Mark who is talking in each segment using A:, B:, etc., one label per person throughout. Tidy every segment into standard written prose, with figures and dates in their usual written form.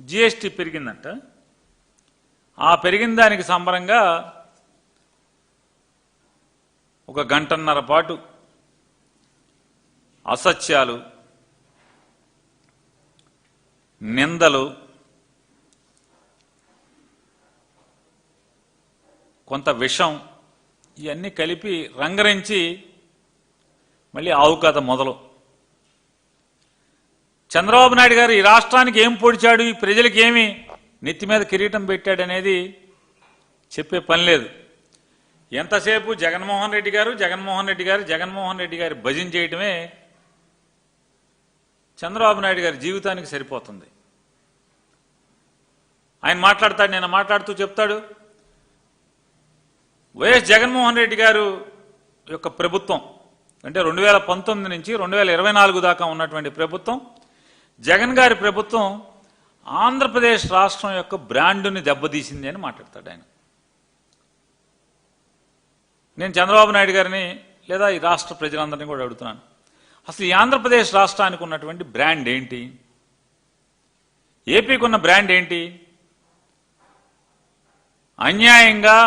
A: GST పెరిగిందంట. ఆ పెరిగిన దానికి సంబరంగా ఒక గంటన్నర పాటు అసత్యాలు, నిందలు, కొంత విషం ఇవన్నీ కలిపి రంగరించి మళ్ళీ ఆవు కథ మొదలు. చంద్రబాబు నాయుడు గారు ఈ రాష్ట్రానికి ఏం పొడిచాడు, ఈ ప్రజలకు ఏమి నెత్తి మీద కిరీటం పెట్టాడనేది చెప్పే పని లేదు. ఎంతసేపు జగన్మోహన్ రెడ్డి గారు జగన్మోహన్ రెడ్డి గారు జగన్మోహన్ రెడ్డి గారి భజన చేయటమే చంద్రబాబు నాయుడు గారి జీవితానికి సరిపోతుంది. ఆయన మాట్లాడతాడు, నేను మాట్లాడుతూ చెప్తాడు, వైఎస్ జగన్మోహన్ రెడ్డి గారు యొక్క ప్రభుత్వం అంటే 2019 నుంచి 2024 దాకా ఉన్నటువంటి ప్రభుత్వం, జగన్ గారి ప్రభుత్వం ఆంధ్రప్రదేశ్ రాష్ట్రం యొక్క బ్రాండుని దెబ్బతీసింది అని మాట్లాడతాడు ఆయన. నేను చంద్రబాబు నాయుడు గారిని లేదా ఈ రాష్ట్ర ప్రజలందరినీ కూడా అడుగుతున్నాను, అసలు ఈ ఆంధ్రప్రదేశ్ రాష్ట్రానికి ఉన్నటువంటి బ్రాండ్ ఏంటి? ఏపీకి ఉన్న బ్రాండ్ ఏంటి? అన్యాయంగా,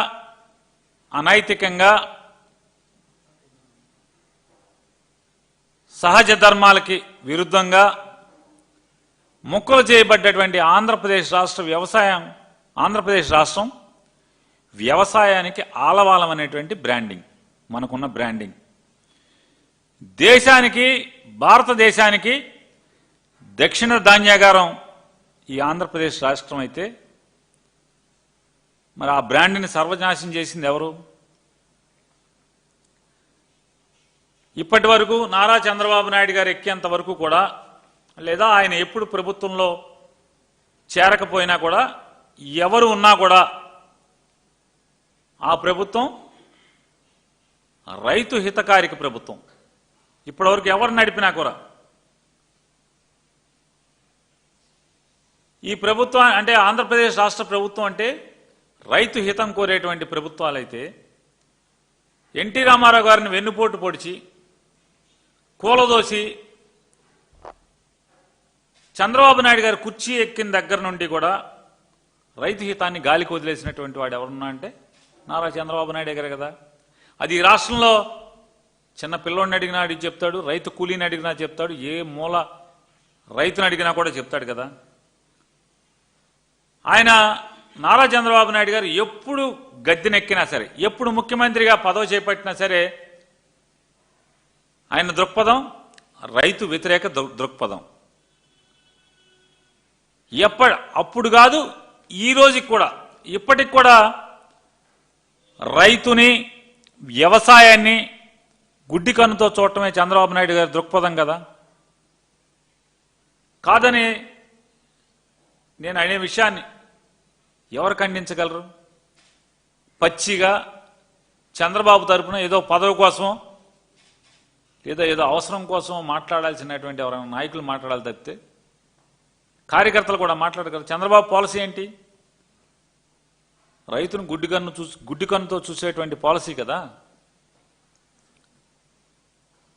A: అనైతికంగా, సహజ ధర్మాలకి విరుద్ధంగా ముక్కలు చేయబడ్డటువంటి ఆంధ్రప్రదేశ్ రాష్ట్రం వ్యవసాయానికి ఆలవాలం అనేటువంటి బ్రాండింగ్ మనకున్న బ్రాండింగ్. దేశానికి, భారతదేశానికి దక్షిణ ధాన్యాగారం ఈ ఆంధ్రప్రదేశ్ రాష్ట్రం అయితే మరి ఆ బ్రాండ్ని సర్వనాశనం చేసింది ఎవరు? ఇప్పటి వరకు నారా చంద్రబాబు నాయుడు గారు ఎక్కేంత వరకు కూడా, లేదా ఆయన ఎప్పుడు ప్రభుత్వంలో చేరకపోయినా కూడా, ఎవరు ఉన్నా కూడా ఆ ప్రభుత్వం రైతు హితకారిక ప్రభుత్వం. ఇప్పటివరకు ఎవరు నడిపినా కూడా ఈ ప్రభుత్వం అంటే ఆంధ్రప్రదేశ్ రాష్ట్ర ప్రభుత్వం అంటే రైతు హితం కోరేటువంటి ప్రభుత్వాలైతే ఎన్టీ రామారావు గారిని వెన్నుపోటు పొడిచి కూలదోసి చంద్రబాబు నాయుడు గారు కుర్చీ ఎక్కిన దగ్గర నుండి కూడా రైతు హితాన్ని గాలికి వదిలేసినటువంటి వాడు ఎవరున్నా అంటే నారా చంద్రబాబు నాయుడు గారు కదా. అది ఈ రాష్ట్రంలో చిన్న పిల్లోడిని అడిగినా అడిగి చెప్తాడు, రైతు కూలీని అడిగినా చెప్తాడు, ఏ మూల రైతుని అడిగినా కూడా చెప్తాడు కదా. ఆయన నారా చంద్రబాబు నాయుడు గారు ఎప్పుడు గద్దెనెక్కినా సరే, ఎప్పుడు ముఖ్యమంత్రిగా పదవి చేపట్టినా సరే ఆయన దృక్పథం రైతు వ్యతిరేక దృక్పథం. అప్పుడు కాదు, ఈ రోజుకి కూడా, ఇప్పటికి కూడా రైతుని, వ్యవసాయాన్ని గుడ్డి కన్నుతో చూడటమే చంద్రబాబు నాయుడు గారి దృక్పథం కదా. కాదని నేను అనే విషయాన్ని ఎవరు ఖండించగలరు? పచ్చిగా చంద్రబాబు తరపున ఏదో పదవి కోసమో లేదా ఏదో అవసరం కోసం మాట్లాడాల్సినటువంటి ఎవరైనా నాయకులు మాట్లాడాలి తప్పితే కార్యకర్తలు కూడా మాట్లాడగలరు. చంద్రబాబు పాలసీ ఏంటి? రైతును గుడ్డి కన్నుతో చూసేటువంటి పాలసీ కదా.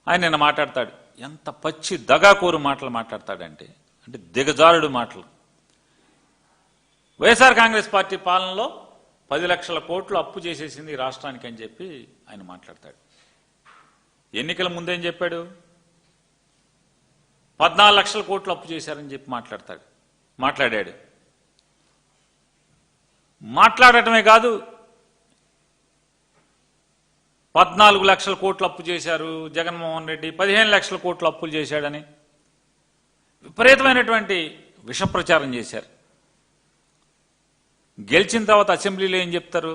A: ఆయన నిన్న మాట్లాడతాడు, ఎంత పచ్చి దగాకోరు మాటలు మాట్లాడతాడంటే, అంటే దిగజారుడు మాటలు. వైఎస్ఆర్ కాంగ్రెస్ పార్టీ పాలనలో 10 లక్షల కోట్లు అప్పు చేసేసింది రాష్ట్రానికి అని చెప్పి ఆయన మాట్లాడతాడు. ఎన్నికల ముందేం చెప్పాడు? 14 లక్షల కోట్లు అప్పు చేశారని చెప్పి మాట్లాడాడు. మాట్లాడటమే కాదు, 14 లక్షల కోట్లు అప్పు చేశారు జగన్మోహన్ రెడ్డి, 15 లక్షల కోట్లు అప్పులు చేశాడని విపరీతమైనటువంటి విష ప్రచారం చేశారు. గెలిచిన తర్వాత అసెంబ్లీలో ఏం చెప్తారు?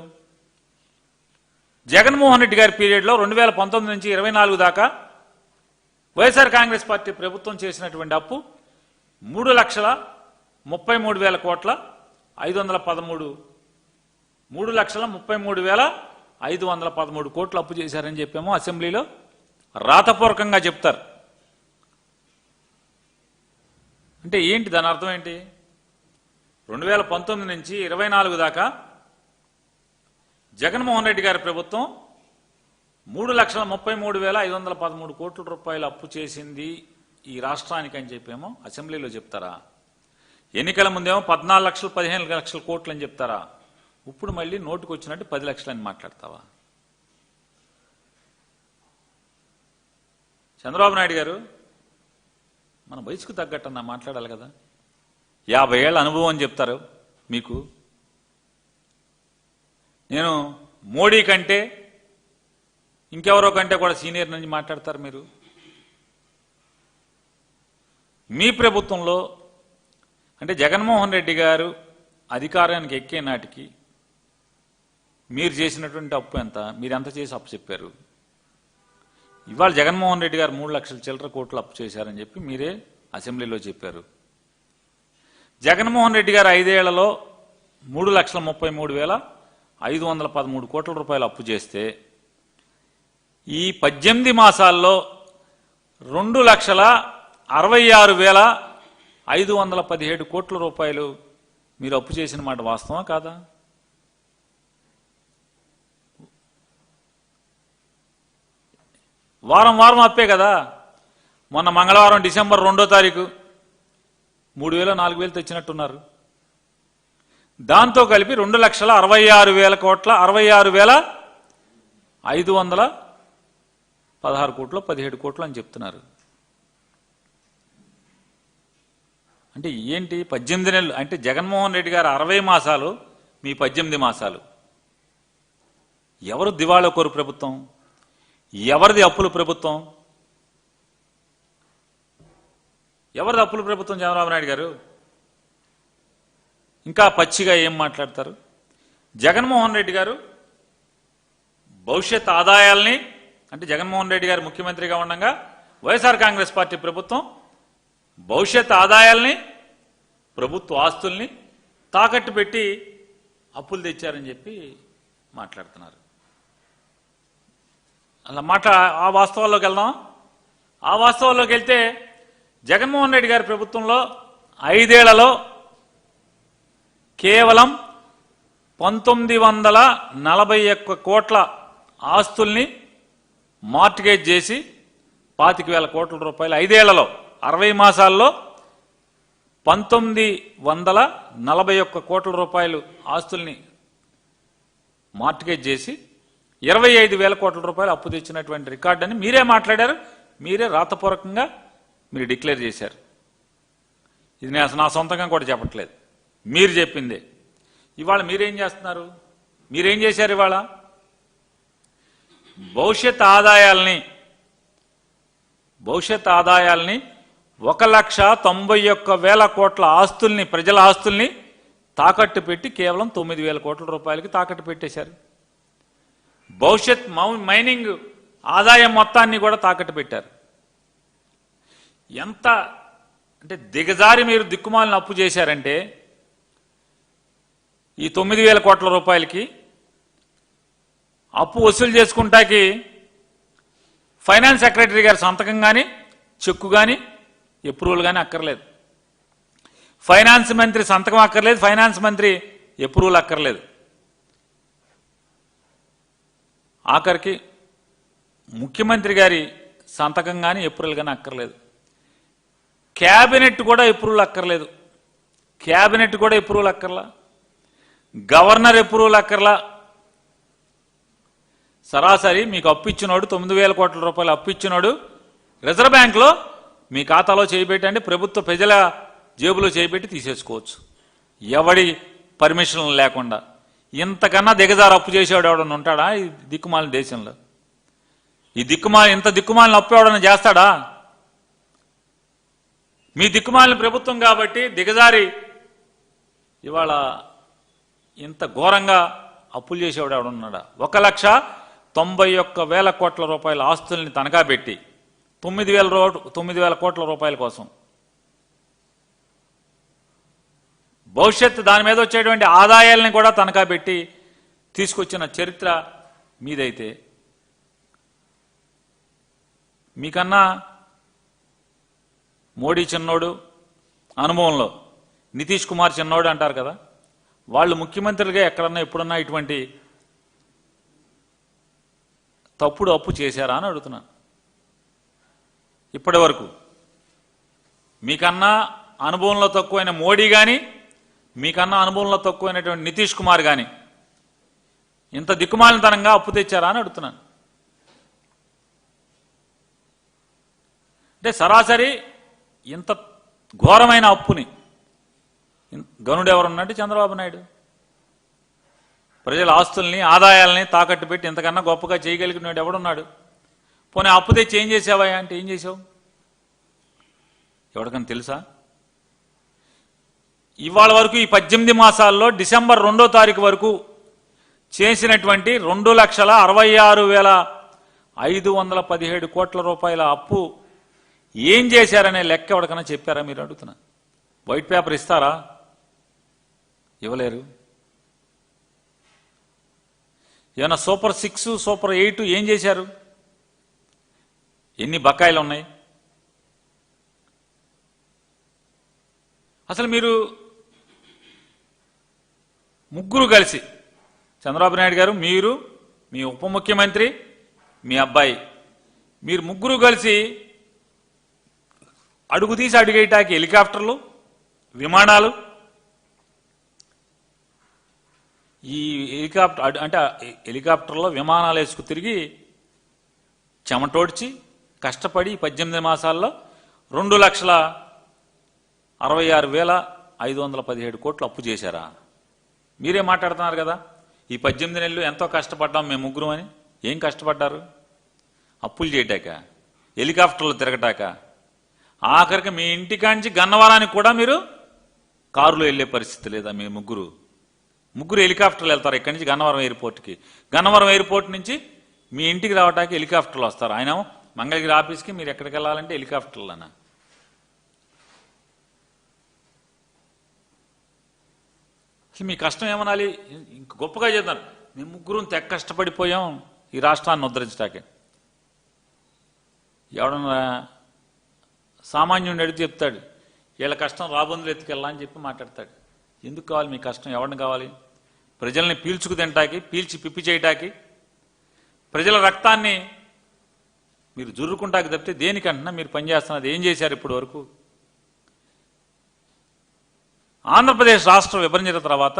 A: జగన్మోహన్ రెడ్డి గారి పీరియడ్లో 2019 నుంచి 24 దాకా వైఎస్ఆర్ కాంగ్రెస్ పార్టీ ప్రభుత్వం చేసినటువంటి అప్పు 3,33,000 కోట్ల 513 3,33,513 కోట్లు అప్పు చేశారని చెప్పాము అసెంబ్లీలో రాతపూర్వకంగా చెప్తారు. అంటే ఏంటి దాని అర్థం ఏంటి? 2019 నుంచి 24 దాకా జగన్మోహన్ రెడ్డి గారి ప్రభుత్వం 3,33,513 కోట్ల రూపాయలు అప్పు చేసింది ఈ రాష్ట్రానికి అని చెప్పేమో అసెంబ్లీలో చెప్తారా? ఎన్నికల ముందేమో 14 లక్షలు 15 లక్షల కోట్లు అని చెప్తారా, ఇప్పుడు మళ్ళీ నోటుకు వచ్చినట్టు 10 లక్షలు అని మాట్లాడతావా? చంద్రబాబు నాయుడు గారు మన వయసుకు తగ్గట్టన్నా మాట్లాడాలి కదా. 50 ఏళ్ల అనుభవం అని చెప్తారు మీకు. నేను మోడీ కంటే ఇంకెవరో కంటే కూడా సీనియర్ నుంచి మాట్లాడతారు మీరు. మీ ప్రభుత్వంలో అంటే జగన్మోహన్ రెడ్డి గారు అధికారానికి ఎక్కే నాటికి మీరు చేసినటువంటి అప్పు ఎంత, మీరు ఎంత చేసి అప్పు చెప్పారు? ఇవాళ జగన్మోహన్ రెడ్డి గారు 3 లక్షల చిల్లర కోట్లు అప్పు చేశారని చెప్పి మీరే అసెంబ్లీలో చెప్పారు. జగన్మోహన్ రెడ్డి గారు 5 ఏళ్లలో 3,33,513 కోట్ల రూపాయలు అప్పు చేస్తే ఈ 18 మాసాల్లో 2,66,517 కోట్ల రూపాయలు మీరు అప్పు చేసిన మాట వాస్తవా కాదా? వారం వారం అప్పే కదా. మొన్న మంగళవారం డిసెంబర్ 2వ తారీఖు 3,000 4,000 తెచ్చినట్టున్నారు. దాంతో కలిపి 2,66,000 కోట్ల 66,516 కోట్లు 17 కోట్లు అని చెప్తున్నారు. అంటే ఏంటి 18 నెలలు అంటే జగన్మోహన్ రెడ్డి గారు 60 మాసాలు, మీ 18 మాసాలు. ఎవరు దివాళా కోరు ప్రభుత్వం? ఎవరిది అప్పుల ప్రభుత్వం? ఎవరిది అప్పుల ప్రభుత్వం? చంద్రబాబు నాయుడు గారు ఇంకా పచ్చిగా ఏం మాట్లాడతారు? జగన్మోహన్ రెడ్డి గారు భవిష్యత్ ఆదాయాల్ని అంటే జగన్మోహన్ రెడ్డి గారు ముఖ్యమంత్రిగా ఉండగా వైఎస్ఆర్ కాంగ్రెస్ పార్టీ ప్రభుత్వం భవిష్యత్ ఆదాయాల్ని ప్రభుత్వ ఆస్తుల్ని తాకట్టు పెట్టి అప్పులు తెచ్చారని చెప్పి మాట్లాడుతున్నారు. అలా ఆ వాస్తవాల్లోకి వెళ్దాం. ఆ వాస్తవాల్లోకి వెళ్తే జగన్మోహన్ రెడ్డి గారి ప్రభుత్వంలో 5 ఏళ్లలో కేవలం 1,941 కోట్ల ఆస్తుల్ని మార్టిగేజ్ చేసి 25,000 కోట్ల రూపాయలు 5 ఏళ్లలో 60 మాసాల్లో 1,941 కోట్ల రూపాయలు ఆస్తుల్ని మార్టిగేజ్ చేసి 25,000 కోట్ల రూపాయలు అప్పు తెచ్చినటువంటి రికార్డు అని మీరే మాట్లాడారు. మీరే రాతపూర్వకంగా మీరు డిక్లేర్ చేశారు. ఇది నేను నా సొంతంగా కూడా చెప్పట్లేదు, మీరు చెప్పిందే. ఇవాళ మీరేం చేస్తున్నారు? మీరేం చేశారు? ఇవాళ భవిష్యత్ ఆదాయాల్ని 1,91,000 కోట్ల ఆస్తుల్ని, ప్రజల ఆస్తుల్ని తాకట్టు పెట్టి కేవలం 9,000 కోట్ల రూపాయలకి తాకట్టు పెట్టేశారు. భవిష్యత్ మైనింగ్ ఆదాయం మొత్తాన్ని కూడా తాకట్టు పెట్టారు. ఎంత అంటే దిగజారి మీరు దిక్కుమాలిన అప్పు చేశారంటే ఈ 9,000 కోట్ల రూపాయలకి అప్పు వసూలు చేసుకుంటాకి ఫైనాన్స్ సెక్రటరీ గారి సంతకం కానీ చెక్కు కానీ అప్రూవల్ కానీ అక్కర్లేదు. ఫైనాన్స్ మంత్రి సంతకం అక్కర్లేదు, ఫైనాన్స్ మంత్రి అప్రూవల్ అక్కర్లేదు. ఆఖరికి ముఖ్యమంత్రి గారి సంతకం కానీ అప్రూవల్ కానీ అక్కర్లేదు. క్యాబినెట్ కూడా అప్రూవల్ అక్కర్లేదు. క్యాబినెట్ కూడా అప్రూవల్ అక్కర్లా, గవర్నర్ అప్రూవల్ అక్కర్లా. సరాసరి మీకు అప్పు ఇచ్చినోడు 9,000 కోట్ల రూపాయలు అప్పు ఇచ్చినోడు రిజర్వ్ బ్యాంక్లో మీ ఖాతాలో చేయబెట్టండి, ప్రభుత్వ ప్రజల జేబులో చేయబెట్టి తీసేసుకోవచ్చు ఎవడి పర్మిషన్ లేకుండా. ఇంతకన్నా దిగజారు అప్పు చేసేవాడు ఎవడన్నా ఉంటాడా ఈ దిక్కుమాలిన దేశంలో? ఇంత దిక్కుమాలిన అప్పు ఎవడన్నా చేస్తాడా? మీ దిక్కుమాలిన ప్రభుత్వం కాబట్టి దిగజారి ఇవాళ ఇంత ఘోరంగా అప్పులు చేసేవాడు ఎవడున్నాడా? 1,91,000 కోట్ల రూపాయల ఆస్తుల్ని తనఖా పెట్టి 9,000 కోట్ల రూపాయల కోసం భవిష్యత్తు దాని మీద వచ్చేటువంటి ఆదాయాల్ని కూడా తనఖా పెట్టి తీసుకొచ్చిన చరిత్ర మీదైతే మీకన్నా మోడీ చిన్నోడు అనుభవంలో నితీష్ కుమార్ చిన్నోడు అంటారు కదా, వాళ్ళు ముఖ్యమంత్రులుగా ఎక్కడన్నా ఎప్పుడన్నా ఇటువంటి తప్పుడు అప్పు చేశారా అని అడుగుతున్నాను. ఇప్పటి వరకు మీకన్నా అనుభవంలో తక్కువైన మోడీ కానీ మీకన్నా అనుభవంలో తక్కువైనటువంటి నితీష్ కుమార్ కానీ ఇంత దిక్కుమాలినతనంగా అప్పు తెచ్చారా అని అడుగుతున్నాను. అంటే సరాసరి ఇంత ఘోరమైన అప్పుని గనుడు ఎవరున్నట్టు చంద్రబాబు నాయుడు. ప్రజల ఆస్తుల్ని ఆదాయాల్ని తాకట్టు పెట్టి ఇంతకన్నా గొప్పగా చేయగలిగినాడు ఎవడున్నాడు? పోనీ అప్పు తెచ్చి ఏం చేసావా అంటే ఏం చేసావు? ఎవరికన్నా తెలుసా? ఇవాళ వరకు ఈ 18 మాసాల్లో డిసెంబర్ 2వ తారీఖు వరకు చేసినటువంటి 2,66,517 కోట్ల రూపాయల అప్పు ఏం చేశారనే లెక్క ఎవరికన్నా చెప్పారా మీరు అడుగుతున్నా? వైట్ పేపర్ ఇస్తారా? ఇవ్వలేరు. ఏమన్నా సూపర్ 6 సూపర్ 8 ఏం చేశారు? ఎన్ని బకాయిలు ఉన్నాయి? అసలు మీరు ముగ్గురు కలిసి, చంద్రబాబు నాయుడు గారు, మీరు, మీ ఉప ముఖ్యమంత్రి, మీ అబ్బాయి, మీరు ముగ్గురు కలిసి అడుగు తీసి అడుగేయటానికి హెలికాప్టర్లు, విమానాలు, ఈ హెలికాప్టర్లో విమానాలు వేసుకు తిరిగి చెమటోడ్చి కష్టపడి 18 మాసాల్లో 2,66,517 కోట్లు అప్పు చేశారా? మీరే మాట్లాడుతున్నారు కదా ఈ 18 నెలలు ఎంతో కష్టపడ్డాం మేము ముగ్గురు అని. ఏం కష్టపడ్డారు? అప్పులు చేయటాక, హెలికాప్టర్లు తిరగటాక, ఆఖరికి మీ ఇంటికాంచి గన్నవరానికి కూడా మీరు కారులో వెళ్ళే పరిస్థితి లేదా? మీ ముగ్గురు హెలికాప్టర్లు వెళ్తారు ఇక్కడి నుంచి గన్నవరం ఎయిర్పోర్ట్కి. గన్నవరం ఎయిర్పోర్ట్ నుంచి మీ ఇంటికి రావడానికి హెలికాప్టర్లు వస్తారు. ఆయన మంగళగిరి ఆఫీస్కి మీరు ఎక్కడికి వెళ్ళాలంటే హెలికాప్టర్లన్నా. మీ కష్టం ఏమనాలి? ఇంక గొప్పగా చేద్దాం, మేము ముగ్గురు తెగ కష్టపడిపోయాం ఈ రాష్ట్రాన్ని ఉద్ధరించడానికి. ఎవడన్నా సామాన్యుడిని అడిగి చెప్తాడు వీళ్ళ కష్టం రాబందులు ఎత్తుకెళ్ళా అని చెప్పి మాట్లాడతాడు. ఎందుకు కావాలి మీ కష్టం? ఎవరిని కావాలి? ప్రజల్ని పీల్చుకు తింటాకి, పీల్చి పిప్పి చేయటాకి, ప్రజల రక్తాన్ని మీరు జుర్రుకుంటాకి తప్పితే దేనికంటున్నా మీరు పనిచేస్తున్నది ఏం చేశారు ఇప్పటి వరకు? ఆంధ్రప్రదేశ్ రాష్ట్రం విభజించిన తర్వాత